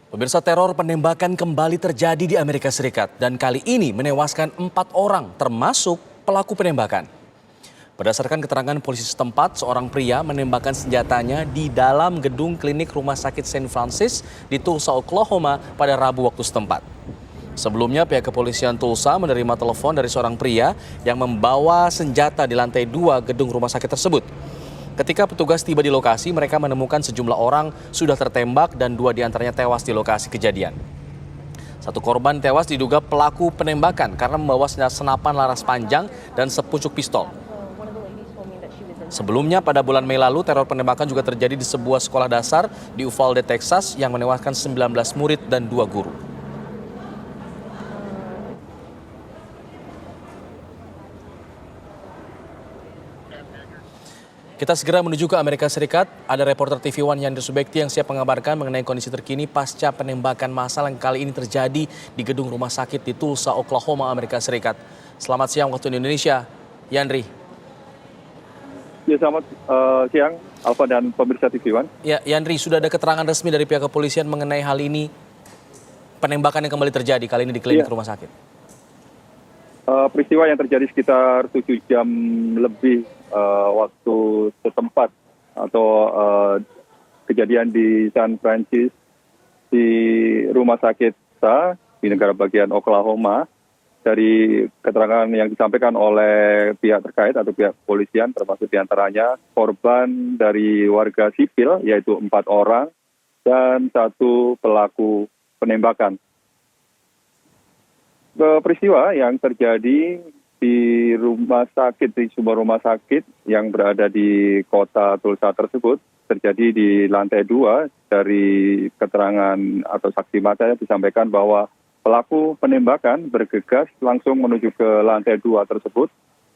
Pemirsa, teror penembakan kembali terjadi di Amerika Serikat dan kali ini menewaskan 4 orang termasuk pelaku penembakan. Berdasarkan keterangan polisi setempat, seorang pria menembakkan senjatanya di dalam gedung klinik rumah sakit St. Francis di Tulsa, Oklahoma pada Rabu waktu setempat. Sebelumnya pihak kepolisian Tulsa menerima telepon dari seorang pria yang membawa senjata di lantai 2 gedung rumah sakit tersebut. Ketika petugas tiba di lokasi, mereka menemukan sejumlah orang sudah tertembak dan 2 diantaranya tewas di lokasi kejadian. Satu korban tewas diduga pelaku penembakan karena membawa senapan laras panjang dan sepucuk pistol. Sebelumnya pada bulan Mei lalu, teror penembakan juga terjadi di sebuah sekolah dasar di Uvalde, Texas yang menewaskan 19 murid dan 2 guru. Kita segera menuju ke Amerika Serikat. Ada reporter TV One Yandri Subekti yang siap mengabarkan mengenai kondisi terkini pasca penembakan massal yang kali ini terjadi di gedung rumah sakit di Tulsa, Oklahoma, Amerika Serikat. Selamat siang waktu Indonesia, Yandri. Ya, selamat siang, Alfa dan pemirsa TV One. Ya, Yandri, sudah ada keterangan resmi dari pihak kepolisian mengenai hal ini, penembakan yang kembali terjadi kali ini di klinik rumah sakit. Peristiwa yang terjadi sekitar 7 jam lebih waktu setempat atau kejadian di San Francisco di rumah sakit di negara bagian Oklahoma. Dari keterangan yang disampaikan oleh pihak terkait atau pihak kepolisian, termasuk diantaranya korban dari warga sipil yaitu 4 orang dan 1 pelaku penembakan. Peristiwa yang terjadi di rumah sakit, di sebuah rumah sakit yang berada di kota Tulsa tersebut terjadi di lantai 2. Dari keterangan atau saksi mata disampaikan bahwa pelaku penembakan bergegas langsung menuju ke lantai 2 tersebut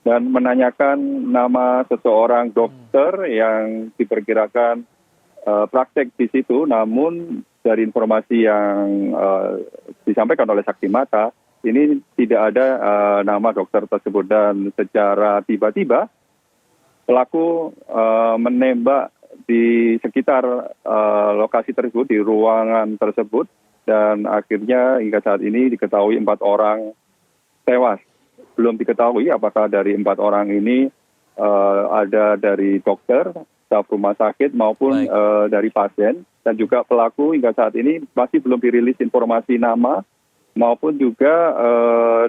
dan menanyakan nama seseorang dokter yang diperkirakan praktek di situ. Namun dari informasi yang disampaikan oleh saksi mata, ini tidak ada nama dokter tersebut dan secara tiba-tiba pelaku menembak di sekitar lokasi tersebut, di ruangan tersebut, dan akhirnya hingga saat ini diketahui 4 orang tewas. Belum diketahui apakah dari 4 orang ini ada dari dokter, staf rumah sakit maupun dari pasien, dan juga pelaku hingga saat ini masih belum dirilis informasi nama maupun juga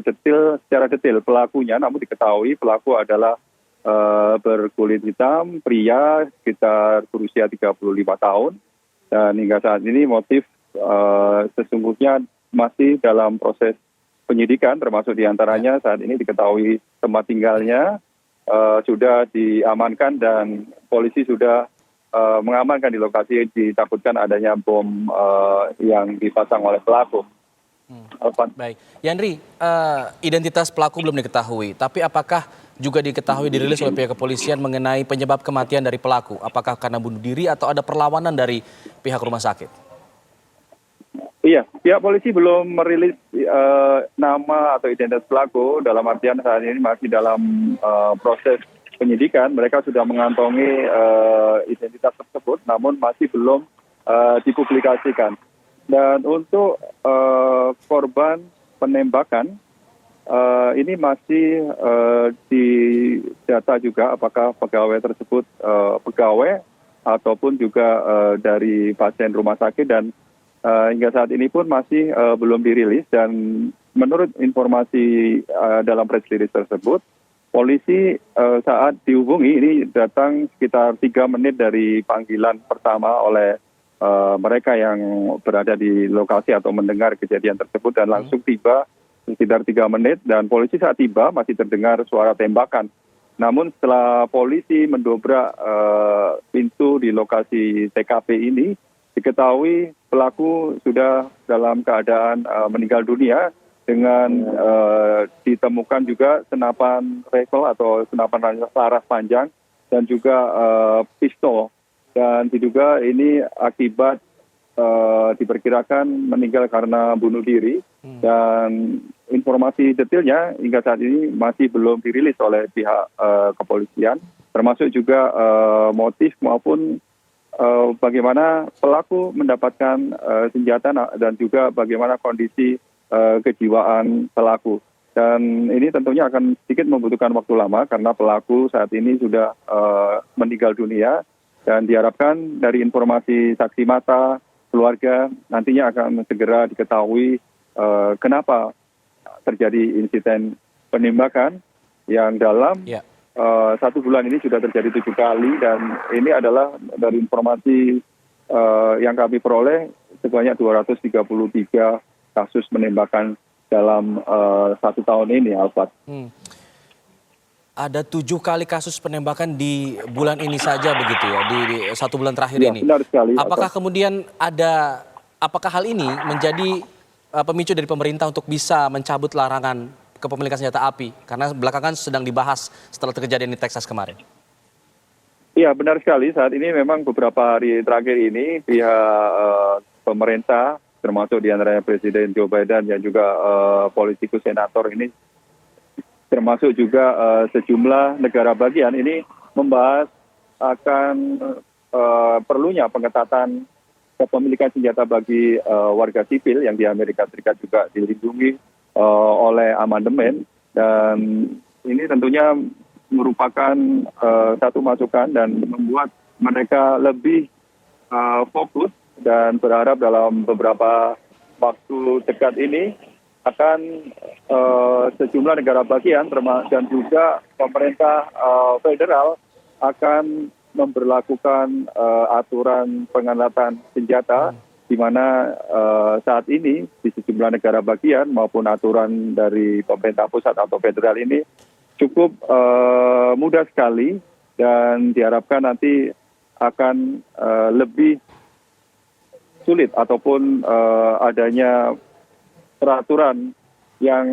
secara detail pelakunya. Namun diketahui pelaku adalah berkulit hitam, pria sekitar berusia 35 tahun, dan hingga saat ini motif sesungguhnya masih dalam proses penyidikan, termasuk diantaranya saat ini diketahui tempat tinggalnya sudah diamankan dan polisi sudah mengamankan di lokasi ditakutkan adanya bom yang dipasang oleh pelaku. Baik, Yandri, identitas pelaku belum diketahui, tapi apakah juga diketahui dirilis oleh pihak kepolisian mengenai penyebab kematian dari pelaku? Apakah karena bunuh diri atau ada perlawanan dari pihak rumah sakit? Iya, pihak polisi belum merilis nama atau identitas pelaku, dalam artian saat ini masih dalam proses penyidikan. Mereka sudah mengantongi identitas tersebut, namun masih belum dipublikasikan. Dan untuk korban penembakan, ini masih didata juga apakah pegawai tersebut pegawai ataupun juga dari pasien rumah sakit, dan hingga saat ini pun masih belum dirilis. Dan menurut informasi dalam press release tersebut, polisi saat dihubungi ini datang sekitar 3 menit dari panggilan pertama oleh mereka yang berada di lokasi atau mendengar kejadian tersebut, dan langsung tiba sekitar 3 menit, dan polisi saat tiba masih terdengar suara tembakan. Namun setelah polisi mendobrak pintu di lokasi TKP ini, diketahui pelaku sudah dalam keadaan meninggal dunia dengan ditemukan juga senapan rifle atau senapan laras panjang dan juga pistol. Dan diduga ini akibat diperkirakan meninggal karena bunuh diri. Dan informasi detailnya hingga saat ini masih belum dirilis oleh pihak kepolisian, termasuk juga motif maupun bagaimana pelaku mendapatkan senjata dan juga bagaimana kondisi kejiwaan pelaku. Dan ini tentunya akan sedikit membutuhkan waktu lama karena pelaku saat ini sudah meninggal dunia, dan diharapkan dari informasi saksi mata, keluarga, nantinya akan segera diketahui kenapa terjadi insiden penembakan yang dalam 1 bulan ini sudah terjadi 7 kali, dan ini adalah dari informasi yang kami peroleh sebanyak 233 kasus penembakan dalam 1 tahun ini, Alfat. Ada 7 kali kasus penembakan di bulan ini saja begitu ya, di 1 bulan terakhir Ya, ini. benar sekali. Apakah kemudian apakah hal ini menjadi pemicu dari pemerintah untuk bisa mencabut larangan kepemilikan senjata api? Karena belakangan sedang dibahas setelah kejadian di Texas kemarin. Iya, benar sekali. Saat ini memang beberapa hari terakhir ini pihak pemerintah, termasuk diantaranya Presiden Joe Biden dan juga politikus senator ini, termasuk juga sejumlah negara bagian ini membahas akan perlunya pengetatan kepemilikan senjata bagi warga sipil yang di Amerika Serikat juga dilindungi oleh amandemen, dan ini tentunya merupakan satu masukan dan membuat mereka lebih fokus dan berharap dalam beberapa waktu dekat ini akan sejumlah negara bagian dan juga pemerintah federal akan memberlakukan aturan pengetatan senjata, di mana saat ini di sejumlah negara bagian maupun aturan dari pemerintah pusat atau federal ini cukup mudah sekali, dan diharapkan nanti akan lebih sulit ataupun adanya peraturan yang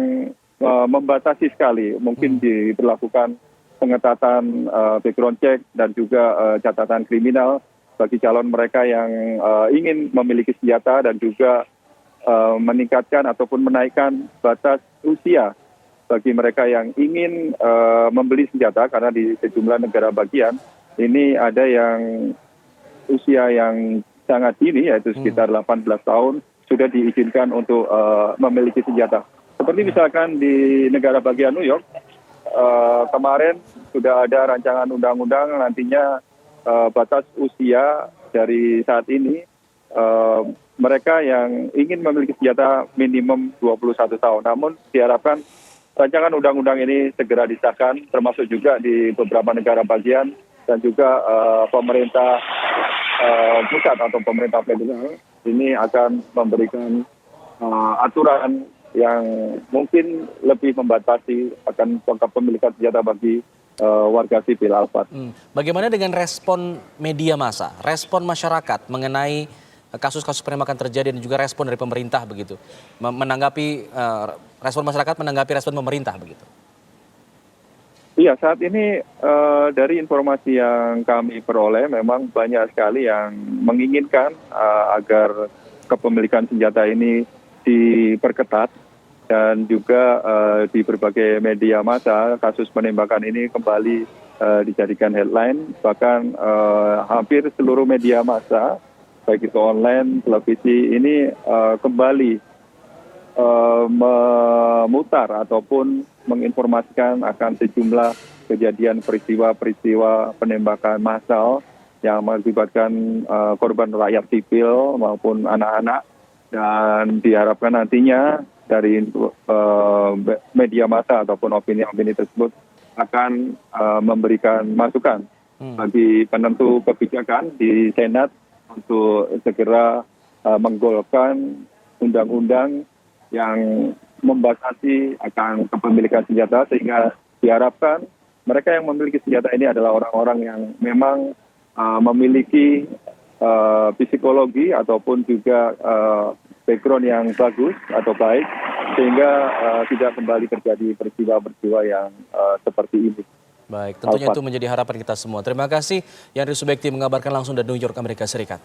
membatasi sekali, mungkin diberlakukan pengetatan background check dan juga catatan kriminal bagi calon mereka yang ingin memiliki senjata, dan juga meningkatkan ataupun menaikkan batas usia bagi mereka yang ingin membeli senjata, karena di sejumlah negara bagian ini ada yang usia yang sangat dini, yaitu sekitar 18 tahun sudah diizinkan untuk memiliki senjata. Seperti misalkan di negara bagian New York, kemarin sudah ada rancangan undang-undang nantinya batas usia dari saat ini mereka yang ingin memiliki senjata minimum 21 tahun. Namun diharapkan rancangan undang-undang ini segera disahkan, termasuk juga di beberapa negara bagian, dan juga pemerintah pusat atau pemerintah federal ini akan memberikan aturan yang mungkin lebih membatasi akan kepemilikan senjata bagi warga sipil, Alfat. Bagaimana dengan respon media massa, respon masyarakat mengenai kasus-kasus penembakan terjadi, dan juga respon dari pemerintah begitu, menanggapi respon masyarakat menanggapi respon pemerintah begitu? Iya, saat ini dari informasi yang kami peroleh memang banyak sekali yang menginginkan agar kepemilikan senjata ini diperketat, dan juga di berbagai media massa kasus penembakan ini kembali dijadikan headline. Bahkan hampir seluruh media massa, baik itu online, televisi, ini kembali memutar ataupun menginformasikan akan sejumlah kejadian peristiwa penembakan massal yang mengakibatkan korban rakyat sipil maupun anak-anak, dan diharapkan nantinya dari media massa ataupun opini-opini tersebut akan memberikan masukan bagi penentu kebijakan di Senat untuk segera menggolkan undang-undang yang membatasi akan kepemilikan senjata, sehingga diharapkan mereka yang memiliki senjata ini adalah orang-orang yang memang memiliki psikologi ataupun juga background yang bagus atau baik, sehingga tidak kembali terjadi peristiwa-peristiwa yang seperti ini. Baik, tentunya itu menjadi harapan kita semua. Terima kasih Yandri Subekti mengabarkan langsung dari New York, Amerika Serikat.